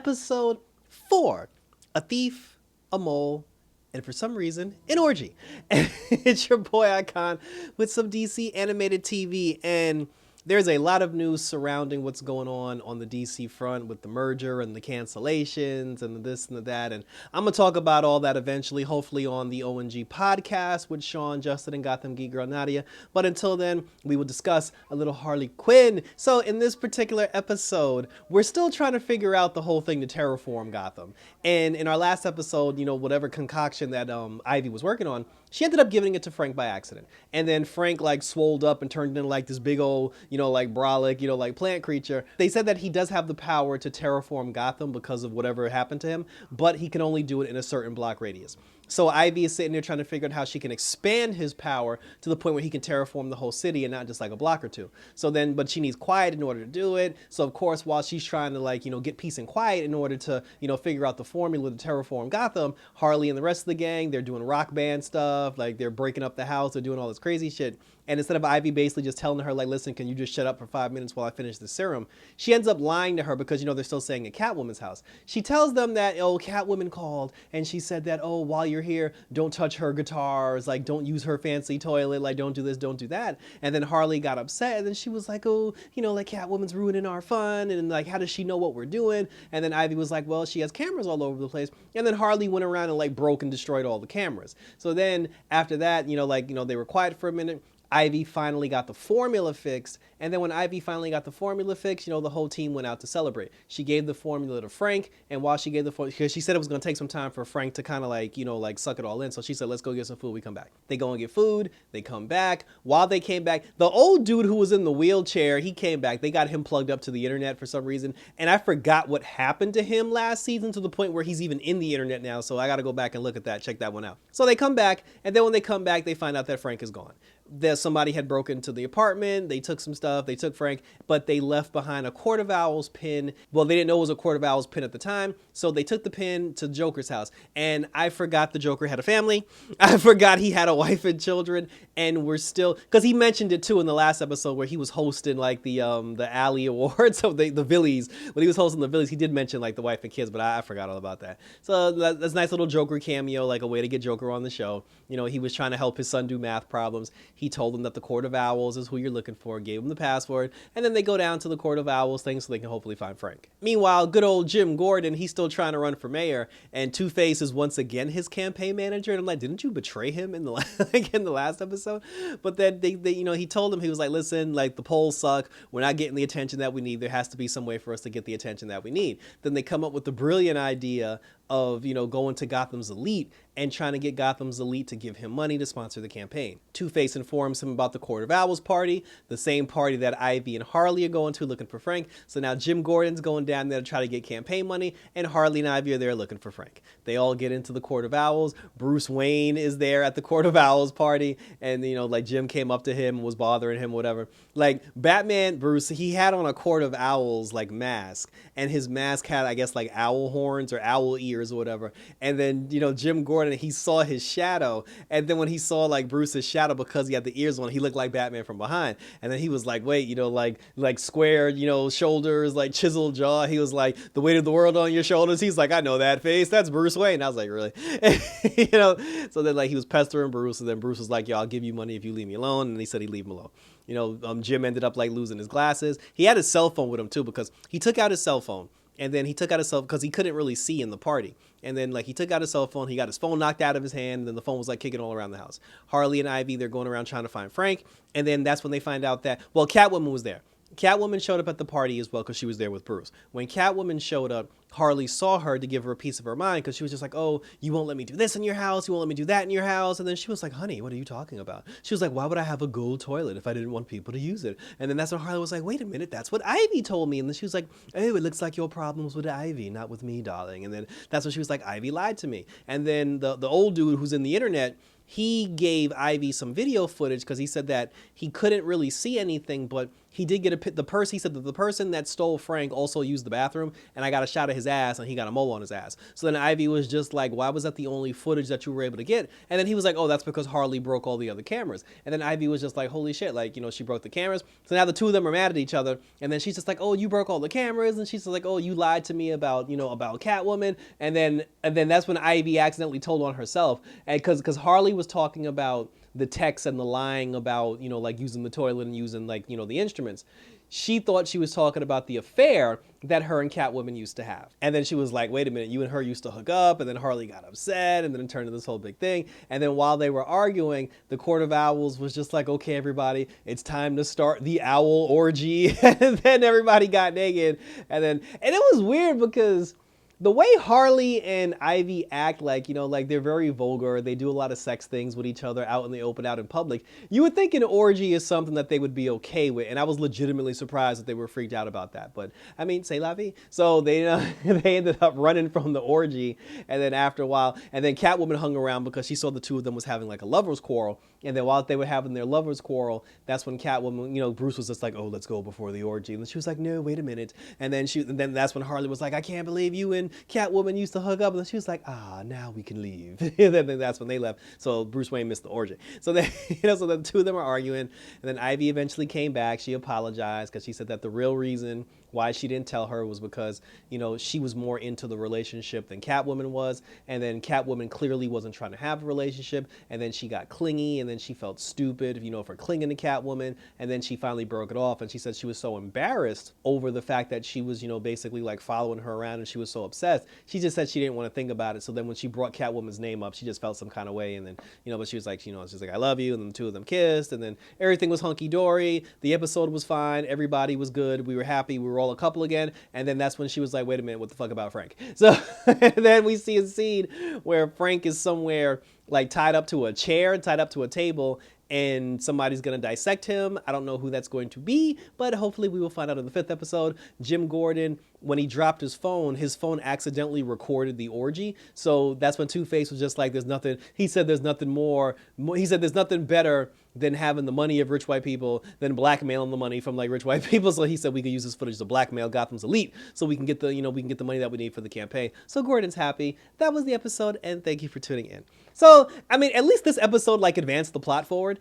episode 4, A Thief, a Mole, and for some reason, an orgy. And it's your boy Icon with some DC animated TV, and there's a lot of news surrounding what's going on the DC front with the merger and the cancellations and the this and the that. And I'm going to talk about all that eventually, hopefully on the ONG podcast with Sean, Justin, and Gotham Geek Girl Nadia. But until then, we will discuss a little Harley Quinn. So in this particular episode, we're still trying to figure out the whole thing to terraform Gotham. And in our last episode, whatever concoction that Ivy was working on, she ended up giving it to Frank by accident. And then Frank swolled up and turned into this big old, brolic, plant creature. They said that he does have the power to terraform Gotham because of whatever happened to him, but he can only do it in a certain block radius. So Ivy is sitting there trying to figure out how she can expand his power to the point where he can terraform the whole city and not just a block or two. So then, but she needs quiet in order to do it. So of course, while she's trying to get peace and quiet in order to, figure out the formula to terraform Gotham, Harley and the rest of the gang, they're doing rock band stuff. They're breaking up the house. They're doing all this crazy shit. And instead of Ivy basically just telling her, listen, can you just shut up for 5 minutes while I finish the serum? She ends up lying to her because, they're still staying at Catwoman's house. She tells them that, Catwoman called and she said that, while you're here, don't touch her guitars, don't use her fancy toilet, don't do this, don't do that. And then Harley got upset and then she was like, Catwoman's ruining our fun. And how does she know what we're doing? And then Ivy was like, well, she has cameras all over the place. And then Harley went around and broke and destroyed all the cameras. So then after that, they were quiet for a minute. Ivy finally got the formula fixed, and then when Ivy finally got the formula fixed, the whole team went out to celebrate. She gave the formula to Frank, and while she gave the formula, because she said it was going to take some time for Frank to kind of suck it all in, so she said, let's go get some food, we come back. They go and get food, they come back. While they came back, the old dude who was in the wheelchair, he came back. They got him plugged up to the internet for some reason, and I forgot what happened to him last season to the point where he's even in the internet now, so I got to go back and look at that, check that one out. So they come back, and then when they come back, they find out that Frank is gone. That somebody had broken into the apartment, they took some stuff, they took Frank, but they left behind a Court of Owls pin. Well, they didn't know it was a Court of Owls pin at the time, so they took the pin to Joker's house. And I forgot the Joker had a family. I forgot he had a wife and children, and we're still, because he mentioned it too in the last episode where he was hosting the Alley Awards of the Villies. When he was hosting the Villies, he did mention the wife and kids, but I forgot all about that. So that's a nice little Joker cameo, a way to get Joker on the show. He was trying to help his son do math problems. He told them that the Court of Owls is who you're looking for, gave him the password, and then they go down to the Court of Owls thing so they can hopefully find Frank. Meanwhile, good old Jim Gordon, he's still trying to run for mayor, and Two-Face is once again his campaign manager, and I'm like, didn't you betray him in the in the last episode? But then they he told him, he was like, listen, the polls suck, we're not getting the attention that we need, there has to be some way for us to get the attention that we need. Then they come up with the brilliant idea of, going to Gotham's elite and trying to get Gotham's elite to give him money to sponsor the campaign. Two-Face informs him about the Court of Owls party, the same party that Ivy and Harley are going to looking for Frank. So now Jim Gordon's going down there to try to get campaign money, and Harley and Ivy are there looking for Frank. They all get into the Court of Owls. Bruce Wayne is there at the Court of Owls party, and Jim came up to him and was bothering him, whatever. Batman, Bruce, he had on a Court of Owls mask, and his mask had, I guess, owl horns or owl ears or whatever. And then Jim Gordon, he saw his shadow, and then when he saw Bruce's shadow, because he had the ears on, he looked like Batman from behind. And then he was like, wait, square, shoulders, chiseled jaw. He was like, the weight of the world on your shoulders. He's like, I know that face, that's Bruce Wayne. I was like, really? So then he was pestering Bruce, and then Bruce was like, yo, I'll give you money if you leave me alone. And he said he'd leave him alone. Jim ended up losing his glasses. He had his cell phone with him too, because he took out his cell phone. And then he took out his cell because he couldn't really see in the party. And then he took out his cell phone. He got his phone knocked out of his hand. And then the phone was kicking all around the house. Harley and Ivy, they're going around trying to find Frank. And then that's when they find out that, Catwoman was there. Catwoman showed up at the party as well because she was there with Bruce. When Catwoman showed up, Harley saw her to give her a piece of her mind because she was just like, oh, you won't let me do this in your house. You won't let me do that in your house. And then she was like, honey, what are you talking about? She was like, why would I have a gold toilet if I didn't want people to use it? And then that's when Harley was like, wait a minute, that's what Ivy told me. And then she was like, oh, it looks like your problem's with Ivy, not with me, darling. And then that's when she was like, Ivy lied to me. And then the old dude who's in the internet, he gave Ivy some video footage because he said that he couldn't really see anything, but he did get the person, he said that the person that stole Frank also used the bathroom, and I got a shot of his ass, and he got a mole on his ass. So then Ivy was just like, why was that the only footage that you were able to get? And then he was like, oh, that's because Harley broke all the other cameras. And then Ivy was just like, holy shit, like, you know, she broke the cameras. So now the two of them are mad at each other, and then she's just like, oh, you broke all the cameras, and she's just like, oh, you lied to me about, you know, about Catwoman. And then that's when Ivy accidentally told on herself, and because Harley was talking about the text and the lying about, you know, like using the toilet and using, like, you know, the instruments. She thought she was talking about the affair that her and Catwoman used to have. And then she was like, wait a minute, you and her used to hook up. And then Harley got upset, and then it turned into this whole big thing. And then while they were arguing, the Court of Owls was just like, okay, everybody, it's time to start the owl orgy. And then everybody got naked. And it was weird because the way Harley and Ivy act, like, you know, like they're very vulgar. They do a lot of sex things with each other out in the open, out in public. You would think an orgy is something that they would be okay with. And I was legitimately surprised that they were freaked out about that. But I mean, c'est la vie. So they ended up running from the orgy. And then after a while, and then Catwoman hung around because she saw the two of them was having like a lover's quarrel. And then while they were having their lover's quarrel, that's when Catwoman, you know, Bruce was just like, oh, let's go before the orgy. And she was like, no, wait a minute. And then that's when Harley was like, I can't believe you and Catwoman used to hook up. And then she was like, now we can leave. And then that's when they left. So Bruce Wayne missed the orgy. So then, you know, so the two of them are arguing. And then Ivy eventually came back. She apologized because she said that the real reason why she didn't tell her was because, you know, she was more into the relationship than Catwoman was. And then Catwoman clearly wasn't trying to have a relationship. And then she got clingy, and then she felt stupid, you know, for clinging to Catwoman. And then she finally broke it off. And she said she was so embarrassed over the fact that she was, you know, basically like following her around, and she was so obsessed. She just said she didn't want to think about it. So then when she brought Catwoman's name up, she just felt some kind of way. And then, you know, but she was like, you know, she's like, I love you. And then the two of them kissed, and then everything was hunky-dory. The episode was fine. Everybody was good. We were happy. We were all a couple again. And then that's when she was like, wait a minute, what the fuck about Frank? So and then we see a scene where Frank is somewhere like tied up to a chair, tied up to a table, and somebody's going to dissect him. I don't know who that's going to be, but hopefully we will find out in the 5th episode. Jim Gordon, when he dropped his phone accidentally recorded the orgy. So that's when Two-Face was just like, there's nothing, he said there's nothing more, he said there's nothing better than having the money of rich white people than blackmailing the money from like rich white people. So he said we could use this footage to blackmail Gotham's elite so we can get the, you know, we can get the money that we need for the campaign. So Gordon's happy. That was the episode, and thank you for tuning in. So, I mean, at least this episode like advanced the plot forward.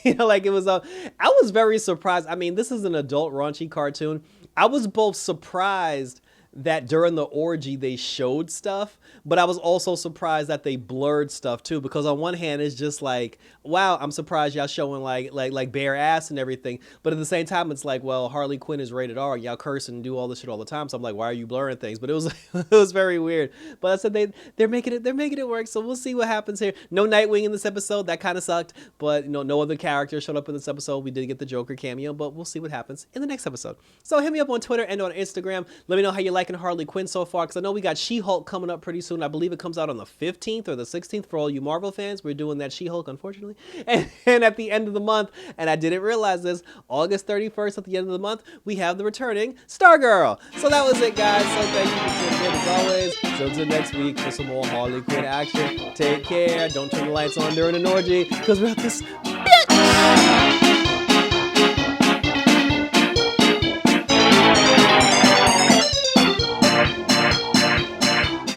You know, like it was, I was very surprised. I mean, this is an adult raunchy cartoon. I was both surprised that during the orgy they showed stuff, but I was also surprised that they blurred stuff too, because on one hand it's just like, wow, I'm surprised y'all showing like bare ass and everything, but at the same time it's like, well, Harley Quinn is rated R, y'all curse and do all this shit all the time, so I'm like, why are you blurring things? But it was it was very weird. But I said they're making it work, so we'll see what happens here. No Nightwing in this episode, that kind of sucked, but you know, no other character showed up in this episode. We did get the Joker cameo, but we'll see what happens in the next episode. So hit me up on Twitter and on Instagram. Let me know how you're liking Harley Quinn so far, because I know we got She-Hulk coming up pretty soon. I believe it comes out on the 15th or the 16th for all you Marvel fans. We're doing that She-Hulk, unfortunately. And at the end of the month, and I didn't realize this, August 31st at the end of the month, we have the returning Stargirl. So that was it, guys. So thank you for tuning in as always. So until next week for some more Harley Quinn action. Take care. Don't turn the lights on during an orgy, because we're at this